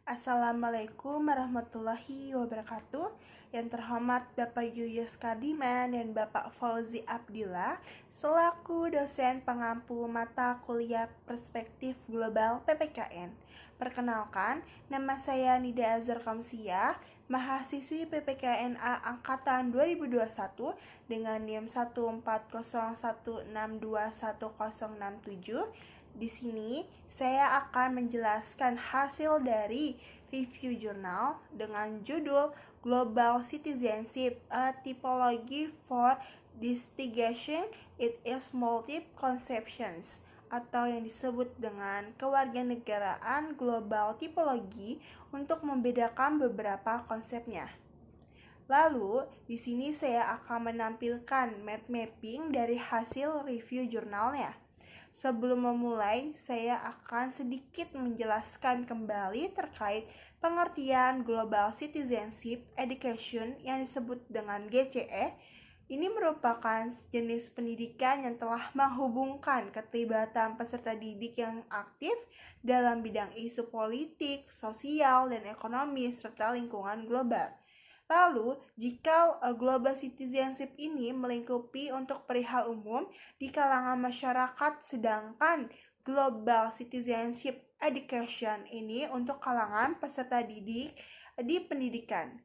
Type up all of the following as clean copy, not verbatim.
Assalamualaikum warahmatullahi wabarakatuh. Yang terhormat Bapak Yuyus Kardiman dan Bapak Fauzi Abdillah selaku dosen pengampu mata kuliah Perspektif Global PPKN. Perkenalkan, nama saya Nida Azhar Kamsiyah, mahasiswi PPKNA Angkatan 2021 dengan NIM 14016211067. Di sini saya akan menjelaskan hasil dari review jurnal dengan judul Global Citizenship, a Typology for Distinguishing It is Multiple Conceptions, atau yang disebut dengan kewarganegaraan global tipologi untuk membedakan beberapa konsepnya. Lalu, di sini saya akan menampilkan map mapping dari hasil review jurnalnya. Sebelum memulai, saya akan sedikit menjelaskan kembali terkait pengertian Global Citizenship Education yang disebut dengan GCE. Ini merupakan jenis pendidikan yang telah menghubungkan keterlibatan peserta didik yang aktif dalam bidang isu politik, sosial, dan ekonomi serta lingkungan global. Lalu, jika global citizenship ini melingkupi untuk perihal umum di kalangan masyarakat, sedangkan global citizenship education ini untuk kalangan peserta didik di pendidikan.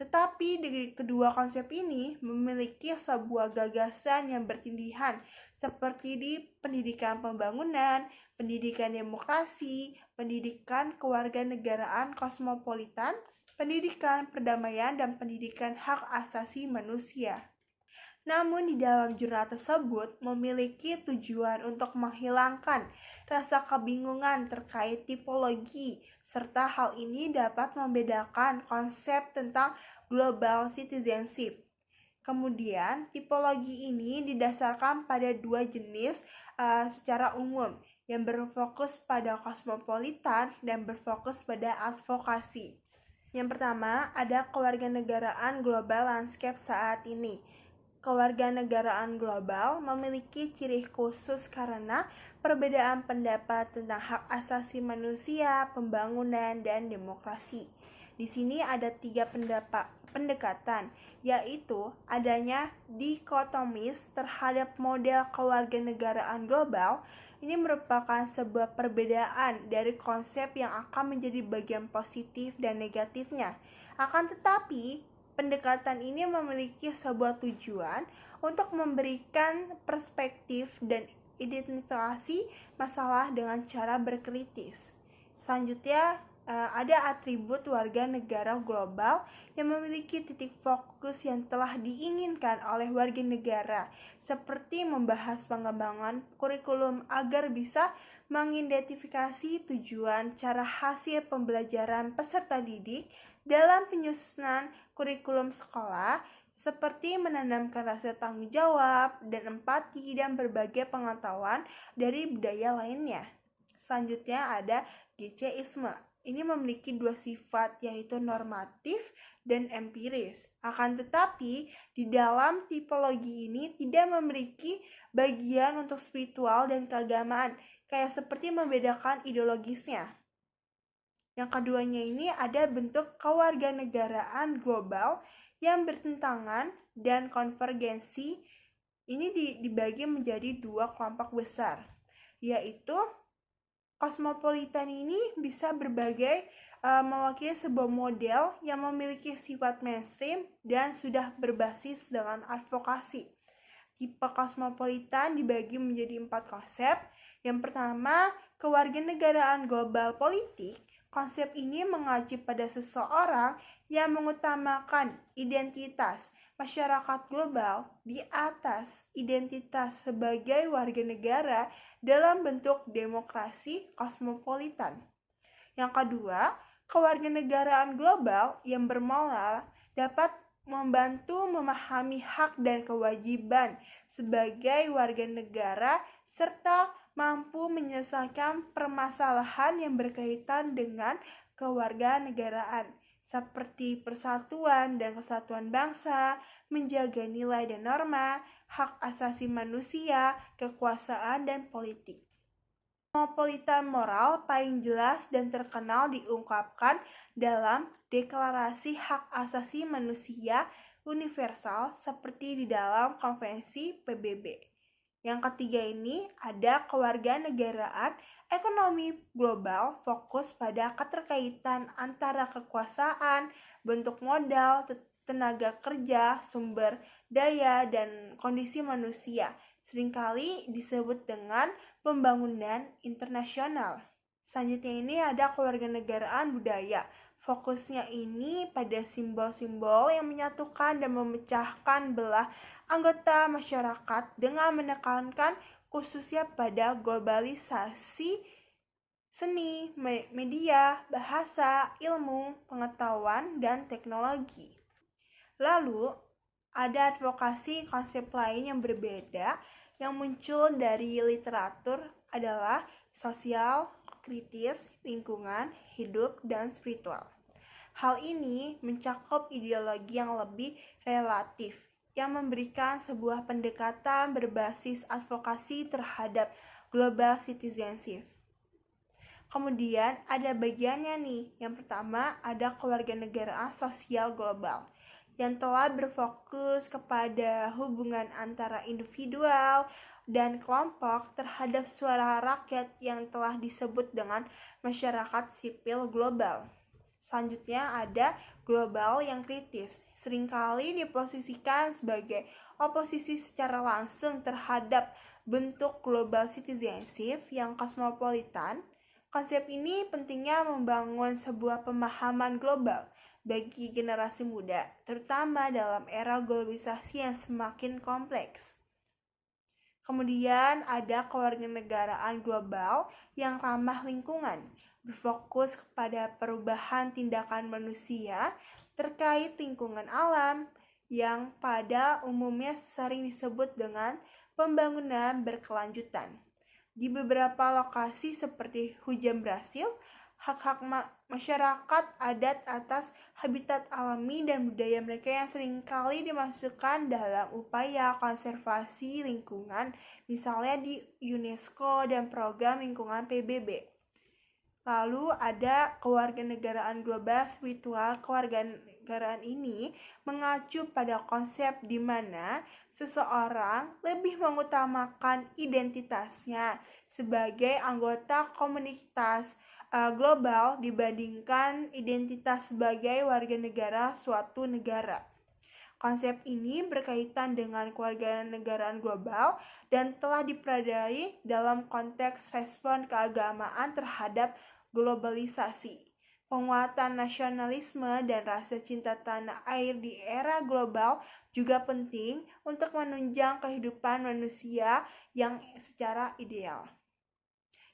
Tetapi di kedua konsep ini memiliki sebuah gagasan yang bertindihan, seperti di pendidikan pembangunan, pendidikan demokrasi, pendidikan kewarganegaraan kosmopolitan, pendidikan perdamaian, dan pendidikan hak asasi manusia. Namun di dalam jurnal tersebut memiliki tujuan untuk menghilangkan rasa kebingungan terkait tipologi, serta hal ini dapat membedakan konsep tentang global citizenship. Kemudian, tipologi ini didasarkan pada dua jenis secara umum, yang berfokus pada kosmopolitan dan berfokus pada advokasi. Yang pertama, ada kewarganegaraan global landscape saat ini. Kewarganegaraan global memiliki ciri khusus karena perbedaan pendapat tentang hak asasi manusia, pembangunan, dan demokrasi. Di sini ada 3 pendekatan, yaitu adanya dikotomis terhadap model kewarganegaraan global. Ini merupakan sebuah perbedaan dari konsep yang akan menjadi bagian positif dan negatifnya. Akan tetapi, pendekatan ini memiliki sebuah tujuan untuk memberikan perspektif dan identifikasi masalah dengan cara berkritis. Selanjutnya, ada atribut warga negara global yang memiliki titik fokus yang telah diinginkan oleh warga negara, seperti membahas pengembangan kurikulum agar bisa mengidentifikasi tujuan cara hasil pembelajaran peserta didik dalam penyusunan kurikulum sekolah, seperti menanamkan rasa tanggung jawab dan empati dan berbagai pengetahuan dari budaya lainnya. Selanjutnya ada GCisme. Ini memiliki dua sifat, yaitu normatif dan empiris. Akan tetapi, di dalam tipologi ini tidak memiliki bagian untuk spiritual dan keagamaan, kayak seperti membedakan ideologisnya. Yang keduanya ini ada bentuk kewarganegaraan global yang bertentangan dan konvergensi. Ini dibagi menjadi dua kelompok besar, yaitu kosmopolitan ini bisa mewakili sebuah model yang memiliki sifat mainstream dan sudah berbasis dengan advokasi. Tipe kosmopolitan dibagi menjadi 4 konsep. Yang pertama, kewarganegaraan global politik. Konsep ini mengacu pada seseorang yang mengutamakan identitas masyarakat global di atas identitas sebagai warga negara dalam bentuk demokrasi kosmopolitan. Yang kedua, kewarganegaraan global yang bermoral dapat membantu memahami hak dan kewajiban sebagai warga negara serta mampu menyelesaikan permasalahan yang berkaitan dengan kewarganegaraan, seperti persatuan dan kesatuan bangsa, menjaga nilai dan norma, hak asasi manusia, kekuasaan, dan politik. Kosmopolitan moral paling jelas dan terkenal diungkapkan dalam Deklarasi Hak Asasi Manusia Universal seperti di dalam Konvensi PBB. Yang ketiga ini ada kewarganegaraan ekonomi global fokus pada keterkaitan antara kekuasaan, bentuk modal, tenaga kerja, sumber daya, dan kondisi manusia. Seringkali disebut dengan pembangunan internasional. Selanjutnya ini ada kewarganegaraan budaya. Fokusnya ini pada simbol-simbol yang menyatukan dan memecahkan belah anggota masyarakat dengan menekankan khususnya pada globalisasi seni, media, bahasa, ilmu, pengetahuan, dan teknologi. Lalu, ada advokasi konsep lain yang berbeda yang muncul dari literatur adalah sosial, kritis, lingkungan, hidup, dan spiritual. Hal ini mencakup ideologi yang lebih relatif, yang memberikan sebuah pendekatan berbasis advokasi terhadap global citizenship. Kemudian ada bagiannya nih, yang pertama ada kewarganegaraan sosial global, yang telah berfokus kepada hubungan antara individual dan kelompok terhadap suara rakyat yang telah disebut dengan masyarakat sipil global. Selanjutnya ada global yang kritis, seringkali diposisikan sebagai oposisi secara langsung terhadap bentuk global citizenship yang kosmopolitan. Konsep ini pentingnya membangun sebuah pemahaman global bagi generasi muda, terutama dalam era globalisasi yang semakin kompleks. Kemudian ada kewarganegaraan global yang ramah lingkungan, berfokus kepada perubahan tindakan manusia terkait lingkungan alam yang pada umumnya sering disebut dengan pembangunan berkelanjutan. Di beberapa lokasi seperti hujan Brasil, hak-hak masyarakat adat atas habitat alami dan budaya mereka yang seringkali dimasukkan dalam upaya konservasi lingkungan, misalnya di UNESCO dan program lingkungan PBB. Lalu ada kewarganegaraan global spiritual. Kewarganegaraan ini mengacu pada konsep di mana seseorang lebih mengutamakan identitasnya sebagai anggota komunitas global dibandingkan identitas sebagai warga negara suatu negara. Konsep ini berkaitan dengan kewarganegaraan global dan telah dipelajari dalam konteks respon keagamaan terhadap globalisasi. Penguatan nasionalisme dan rasa cinta tanah air di era global juga penting untuk menunjang kehidupan manusia yang secara ideal.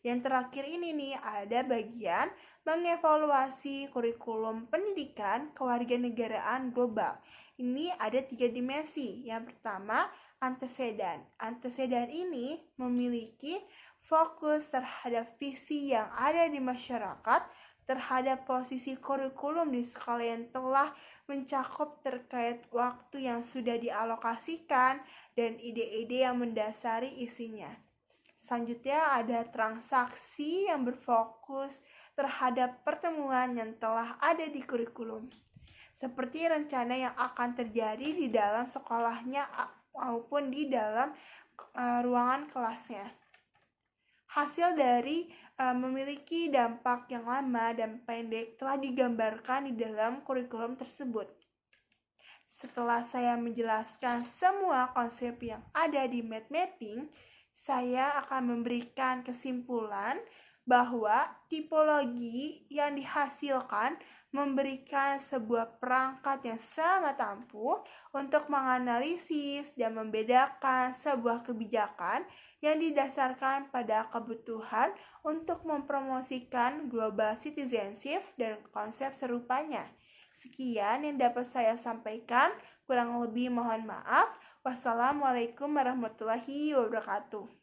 Yang terakhir ini nih ada bagian mengevaluasi kurikulum pendidikan kewarganegaraan global. Ini ada 3 dimensi. Yang pertama, antecedan. Antecedan ini memiliki fokus terhadap visi yang ada di masyarakat, terhadap posisi kurikulum di sekolah yang telah mencakup terkait waktu yang sudah dialokasikan dan ide-ide yang mendasari isinya. Selanjutnya ada transaksi yang berfokus terhadap pertemuan yang telah ada di kurikulum, seperti rencana yang akan terjadi di dalam sekolahnya maupun di dalam ruangan kelasnya. Hasil dari memiliki dampak yang lama dan pendek telah digambarkan di dalam kurikulum tersebut. Setelah saya menjelaskan semua konsep yang ada di mind mapping, saya akan memberikan kesimpulan bahwa tipologi yang dihasilkan memberikan sebuah perangkat yang sangat ampuh untuk menganalisis dan membedakan sebuah kebijakan yang didasarkan pada kebutuhan untuk mempromosikan global citizenship dan konsep serupanya. Sekian yang dapat saya sampaikan, kurang lebih mohon maaf. Wassalamualaikum warahmatullahi wabarakatuh.